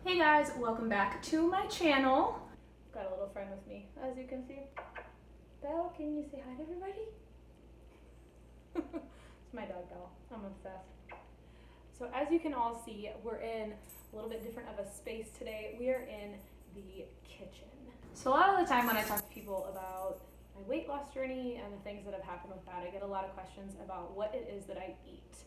Hey guys, welcome back to my channel. Got a little friend with me, as you can see. Belle, can you say hi to everybody? It's my dog Belle. I'm obsessed. So as you can all see, we're in a little bit different of a space today. We are in the kitchen. So a lot of the time when I talk to people about my weight loss journey and the things that have happened with that, I get a lot of questions about what it is that I eat.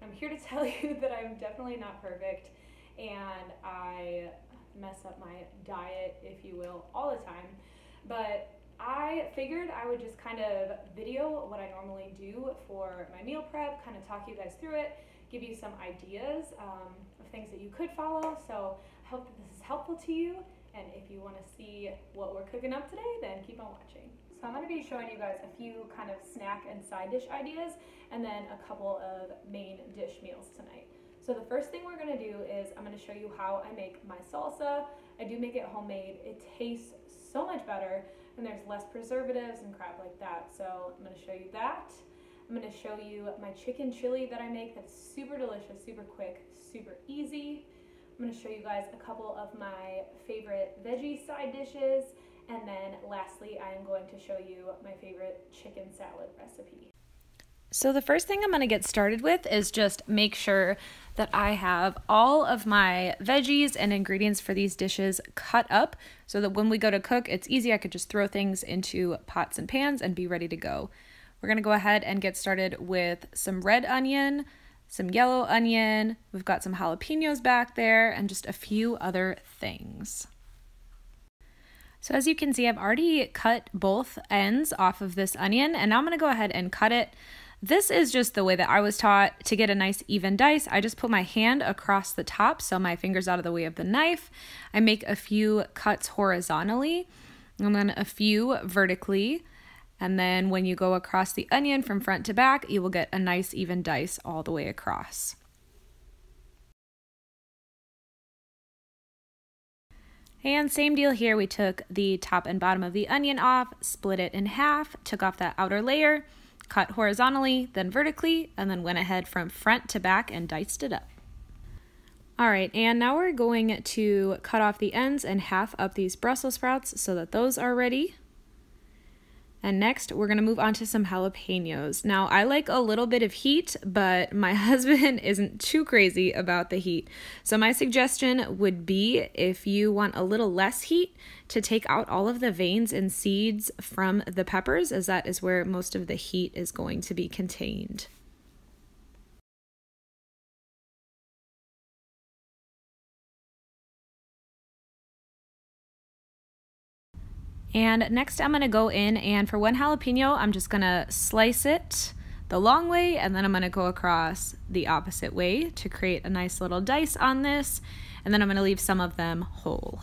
I'm here to tell you that I'm definitely not perfect, and I mess up my diet, if you will, all the time. But I figured I would just kind of video what I normally do for my meal prep, kind of talk you guys through it, give you some ideas of things that you could follow. So I hope that this is helpful to you. And if you want to see what we're cooking up today, then keep on watching. So I'm going to be showing you guys a few kind of snack and side dish ideas, and then a couple of main dish meals tonight. So the first thing we're going to do is I'm going to show you how I make my salsa. I do make it homemade. It tastes so much better, and there's less preservatives and crap like that. So I'm going to show you that. I'm going to show you my chicken chili that I make that's super delicious, super quick, super easy. I'm going to show you guys a couple of my favorite veggie side dishes, and then lastly I am going to show you my favorite chicken salad recipe. So the first thing I'm going to get started with is just make sure that I have all of my veggies and ingredients for these dishes cut up so that when we go to cook, it's easy. I could just throw things into pots and pans and be ready to go. We're going to go ahead and get started with some red onion, some yellow onion, we've got some jalapenos back there, and just a few other things. So as you can see, I've already cut both ends off of this onion, and now I'm going to go ahead and cut it. This is just the way that I was taught to get a nice even dice. I just put my hand across the top so my finger's out of the way of the knife. I make a few cuts horizontally and then a few vertically. And then when you go across the onion from front to back, you will get a nice even dice all the way across. And same deal here, we took the top and bottom of the onion off, split it in half, took off that outer layer, cut horizontally, then vertically, and then went ahead from front to back and diced it up. All right, and now we're going to cut off the ends and half up these Brussels sprouts so that those are ready. And next, we're going to move on to some jalapenos. Now, I like a little bit of heat, but my husband isn't too crazy about the heat. So my suggestion would be, if you want a little less heat, to take out all of the veins and seeds from the peppers, as that is where most of the heat is going to be contained. And next I'm going to go in, and for one jalapeno, I'm just going to slice it the long way, and then I'm going to go across the opposite way to create a nice little dice on this, and then I'm going to leave some of them whole.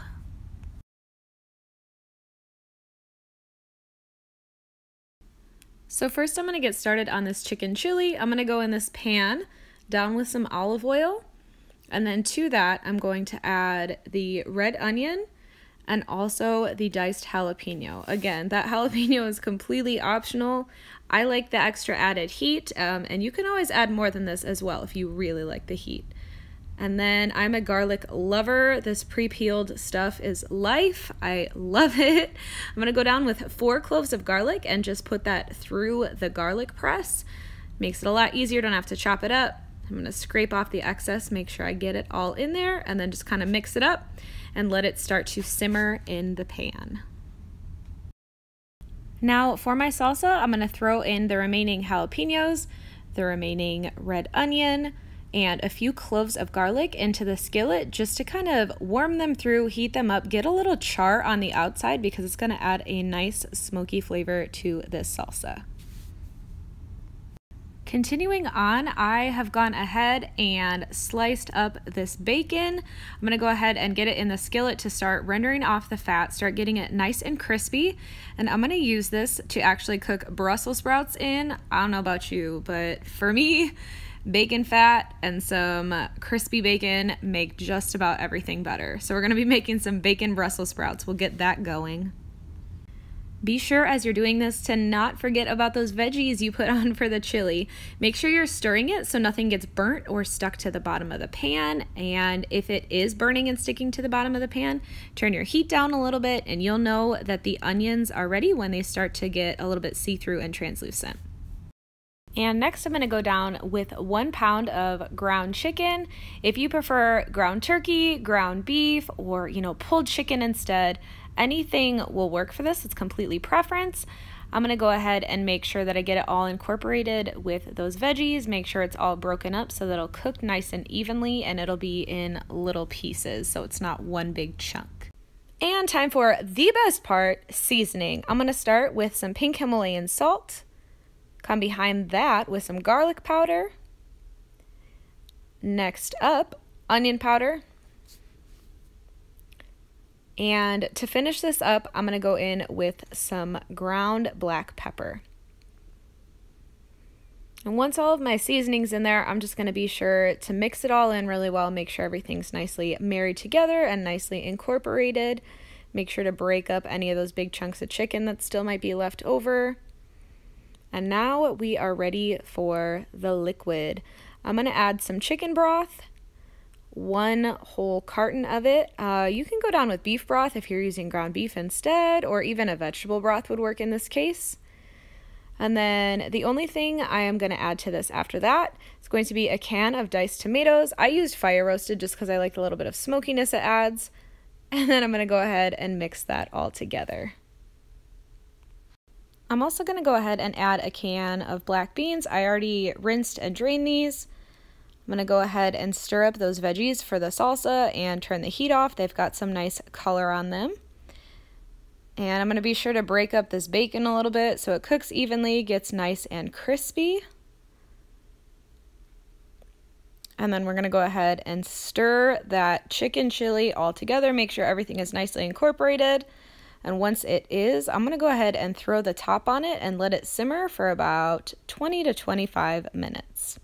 So first I'm going to get started on this chicken chili. I'm going to go in this pan down with some olive oil, and then to that I'm going to add the red onion and also the diced jalapeno. Again, that jalapeno is completely optional. I like the extra added heat, and you can always add more than this as well if you really like the heat. And then I'm a garlic lover. This pre-peeled stuff is life. I love it. I'm gonna go down with 4 cloves of garlic and just put that through the garlic press. Makes it a lot easier, don't have to chop it up. I'm gonna scrape off the excess, make sure I get it all in there, and then just kind of mix it up and let it start to simmer in the pan. Now for my salsa, I'm going to throw in the remaining jalapenos, the remaining red onion, and a few cloves of garlic into the skillet just to kind of warm them through, heat them up, get a little char on the outside because it's going to add a nice smoky flavor to this salsa. Continuing on, I have gone ahead and sliced up this bacon. I'm going to go ahead and get it in the skillet to start rendering off the fat, start getting it nice and crispy. And I'm going to use this to actually cook Brussels sprouts in. I don't know about you, but for me, bacon fat and some crispy bacon make just about everything better. So we're going to be making some bacon Brussels sprouts. We'll get that going. Be sure as you're doing this to not forget about those veggies you put on for the chili. Make sure you're stirring it so nothing gets burnt or stuck to the bottom of the pan. And if it is burning and sticking to the bottom of the pan, turn your heat down a little bit and you'll know that the onions are ready when they start to get a little bit see-through and translucent. And next I'm going to go down with 1 pound of ground chicken. If you prefer ground turkey, ground beef, or pulled chicken instead, anything will work for this. It's completely preference. I'm going to go ahead and make sure that I get it all incorporated with those veggies. Make sure it's all broken up so that it'll cook nice and evenly and it'll be in little pieces so it's not one big chunk. And time for the best part, seasoning. I'm going to start with some pink Himalayan salt. Come behind that with some garlic powder. Next up, onion powder. And to finish this up, I'm going to go in with some ground black pepper. And once all of my seasoning's in there, I'm just going to be sure to mix it all in really well, make sure everything's nicely married together and nicely incorporated. Make sure to break up any of those big chunks of chicken that still might be left over. And now we are ready for the liquid. I'm going to add some chicken broth, 1 whole carton of it. You can go down with beef broth if you're using ground beef instead, or even a vegetable broth would work in this case. And then the only thing I am going to add to this after that is going to be a can of diced tomatoes. I used fire roasted just because I like the little bit of smokiness it adds. And then I'm going to go ahead and mix that all together. I'm also going to go ahead and add a can of black beans. I already rinsed and drained these. I'm going to go ahead and stir up those veggies for the salsa and turn the heat off. They've got some nice color on them. And I'm going to be sure to break up this bacon a little bit so it cooks evenly, gets nice and crispy. And then we're going to go ahead and stir that chicken chili all together. Make sure everything is nicely incorporated. And once it is, I'm going to go ahead and throw the top on it and let it simmer for about 20 to 25 minutes.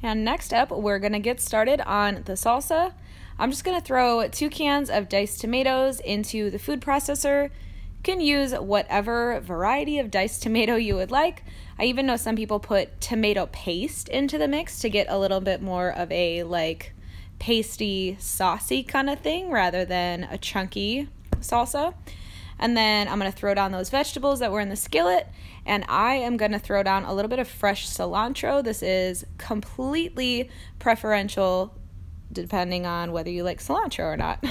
And next up, we're going to get started on the salsa. I'm just going to throw 2 cans of diced tomatoes into the food processor. You can use whatever variety of diced tomato you would like. I even know some people put tomato paste into the mix to get a little bit more of a pasty, saucy kind of thing rather than a chunky salsa. And then I'm going to throw down those vegetables that were in the skillet, and I am going to throw down a little bit of fresh cilantro. This is completely preferential depending on whether you like cilantro or not.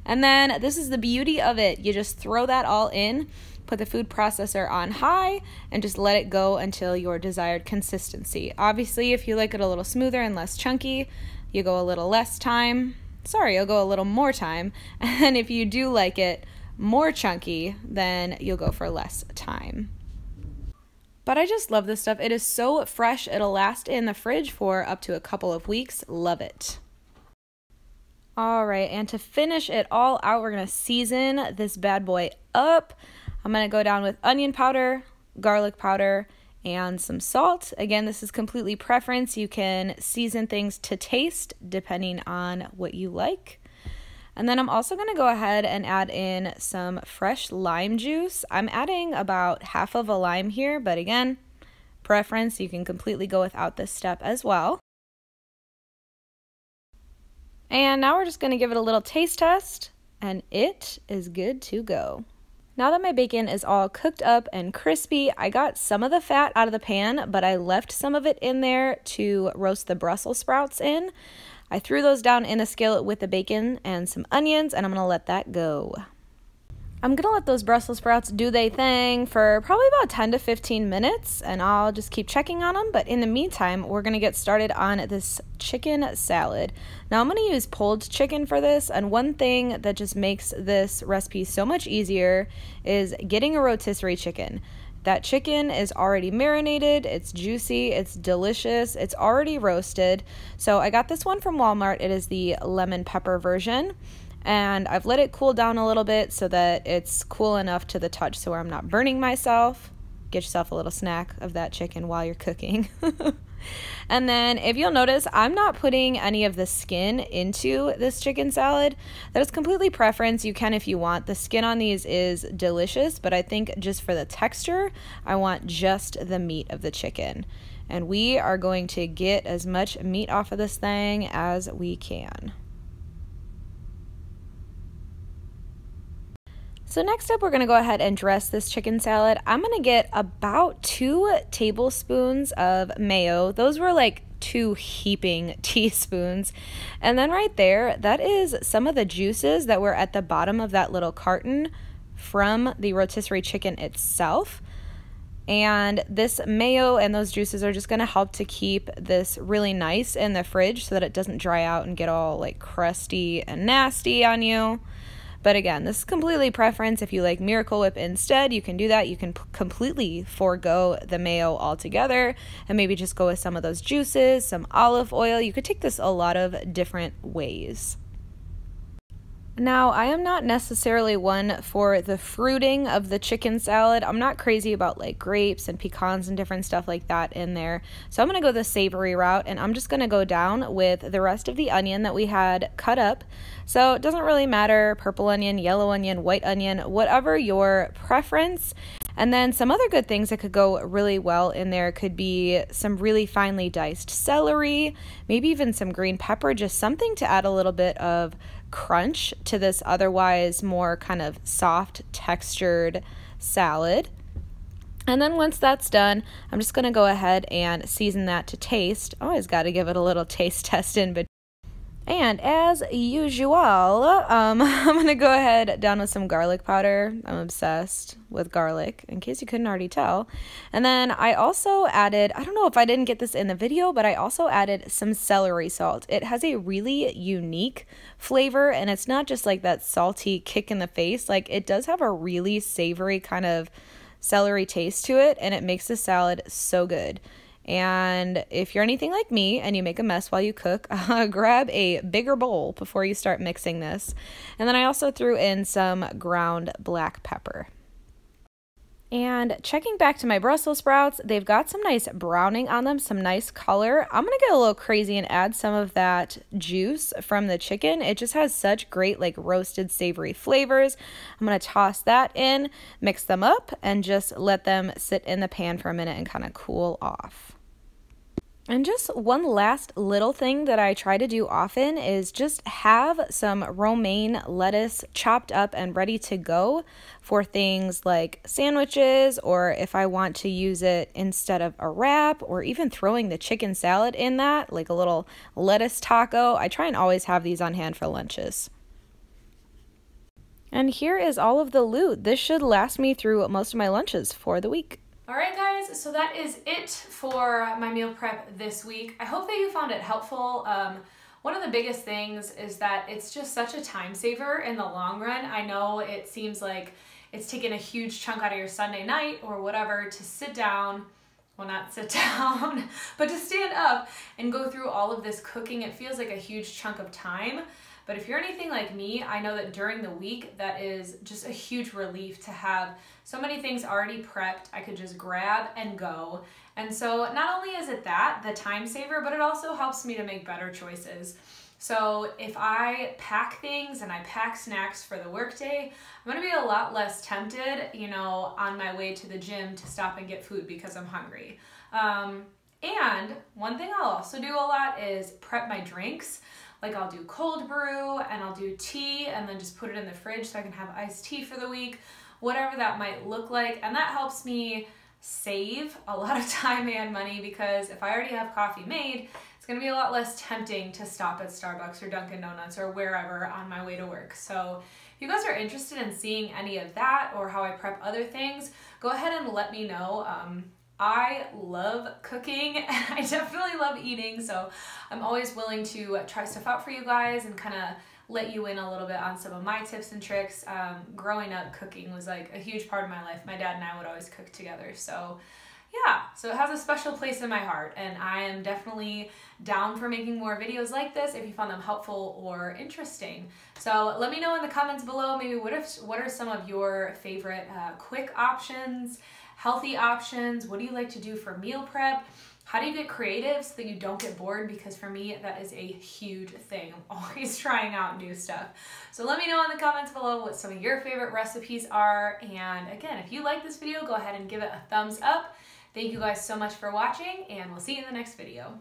And then this is the beauty of it. You just throw that all in, put the food processor on high, and just let it go until your desired consistency. Obviously, if you like it a little smoother and less chunky, you go a little less time. You'll go a little more time. And if you do like it more chunky, then you'll go for less time. But I just love this stuff. It is so fresh. It'll last in the fridge for up to a couple of weeks. Love it. All right, and to finish it all out, we're going to season this bad boy up. I'm going to go down with onion powder, garlic powder, and some salt. Again, this is completely preference. You can season things to taste depending on what you like. And then I'm also going to go ahead and add in some fresh lime juice. I'm adding about half of a lime here, but again, preference. You can completely go without this step as well. And now we're just going to give it a little taste test, and it is good to go. Now that my bacon is all cooked up and crispy, I got some of the fat out of the pan, but I left some of it in there to roast the Brussels sprouts in. I threw those down in a skillet with the bacon and some onions, and I'm going to let that go. I'm going to let those Brussels sprouts do their thing for probably about 10 to 15 minutes, and I'll just keep checking on them. But in the meantime, we're going to get started on this chicken salad. Now, I'm going to use pulled chicken for this, and one thing that just makes this recipe so much easier is getting a rotisserie chicken. That chicken is already marinated, it's juicy, it's delicious, it's already roasted. So I got this one from Walmart. It is the lemon pepper version. And I've let it cool down a little bit so that it's cool enough to the touch so where I'm not burning myself. Get yourself a little snack of that chicken while you're cooking. And then if you'll notice, I'm not putting any of the skin into this chicken salad. That is completely preference. You can if you want. The skin on these is delicious, but I think just for the texture, I want just the meat of the chicken. And we are going to get as much meat off of this thing as we can. So next up, we're going to go ahead and dress this chicken salad. I'm going to get about 2 tablespoons of mayo. Those were like 2 heaping teaspoons. And then right there, that is some of the juices that were at the bottom of that little carton from the rotisserie chicken itself. And this mayo and those juices are just going to help to keep this really nice in the fridge so that it doesn't dry out and get all like crusty and nasty on you. But again, this is completely preference. If you like Miracle Whip instead, you can do that. You can completely forego the mayo altogether and maybe just go with some of those juices, some olive oil. You could take this a lot of different ways. Now, I am not necessarily one for the fruiting of the chicken salad. I'm not crazy about like grapes and pecans and different stuff like that in there. So I'm going to go the savory route, and I'm just going to go down with the rest of the onion that we had cut up. So it doesn't really matter, purple onion, yellow onion, white onion, whatever your preference. And then some other good things that could go really well in there could be some really finely diced celery, maybe even some green pepper, just something to add a little bit of crunch to this otherwise more kind of soft textured salad. And then once that's done, I'm just going to go ahead and season that to taste. Always got to give it a little taste test in between. And as usual, I'm going to go ahead down with some garlic powder. I'm obsessed with garlic, in case you couldn't already tell. And then I also added, I don't know if I didn't get this in the video, but I also added some celery salt. It has a really unique flavor, and it's not just like that salty kick in the face. Like, it does have a really savory kind of celery taste to it, and it makes the salad so good. And if you're anything like me and you make a mess while you cook, grab a bigger bowl before you start mixing this. And then I also threw in some ground black pepper. And checking back to my Brussels sprouts, they've got some nice browning on them, some nice color. I'm going to get a little crazy and add some of that juice from the chicken. It just has such great like roasted savory flavors. I'm going to toss that in, mix them up, and just let them sit in the pan for a minute and kind of cool off. And just one last little thing that I try to do often is just have some romaine lettuce chopped up and ready to go for things like sandwiches, or if I want to use it instead of a wrap, or even throwing the chicken salad in that, like a little lettuce taco. I try and always have these on hand for lunches. And here is all of the loot. This should last me through most of my lunches for the week. Alright guys, so that is it for my meal prep this week. I hope that you found it helpful. One of the biggest things is that it's just such a time saver in the long run. I know it seems like it's taking a huge chunk out of your Sunday night or whatever to sit down, well not sit down, but to stand up and go through all of this cooking. It feels like a huge chunk of time. But if you're anything like me, I know that during the week, that is just a huge relief to have so many things already prepped. I could just grab and go. And so not only is it that, the time saver, but it also helps me to make better choices. So if I pack things and I pack snacks for the workday, I'm gonna be a lot less tempted, you know, on my way to the gym to stop and get food because I'm hungry. And one thing I'll also do a lot is prep my drinks. Like I'll do cold brew and I'll do tea and then just put it in the fridge so I can have iced tea for the week, whatever that might look like. And that helps me save a lot of time and money, because if I already have coffee made, it's gonna be a lot less tempting to stop at Starbucks or Dunkin' Donuts or wherever on my way to work. So if you guys are interested in seeing any of that or how I prep other things, go ahead and let me know. I love cooking and I definitely love eating, so I'm always willing to try stuff out for you guys and kind of let you in a little bit on some of my tips and tricks. Growing up, cooking was like a huge part of my life. My dad and I would always cook together, so yeah, so it has a special place in my heart, and I am definitely down for making more videos like this if you found them helpful or interesting. So let me know in the comments below, maybe what are some of your favorite quick options, healthy options? What do you like to do for meal prep? How do you get creative so that you don't get bored? Because for me, that is a huge thing. I'm always trying out new stuff. So let me know in the comments below what some of your favorite recipes are. And again, if you like this video, go ahead and give it a thumbs up. Thank you guys so much for watching, and we'll see you in the next video.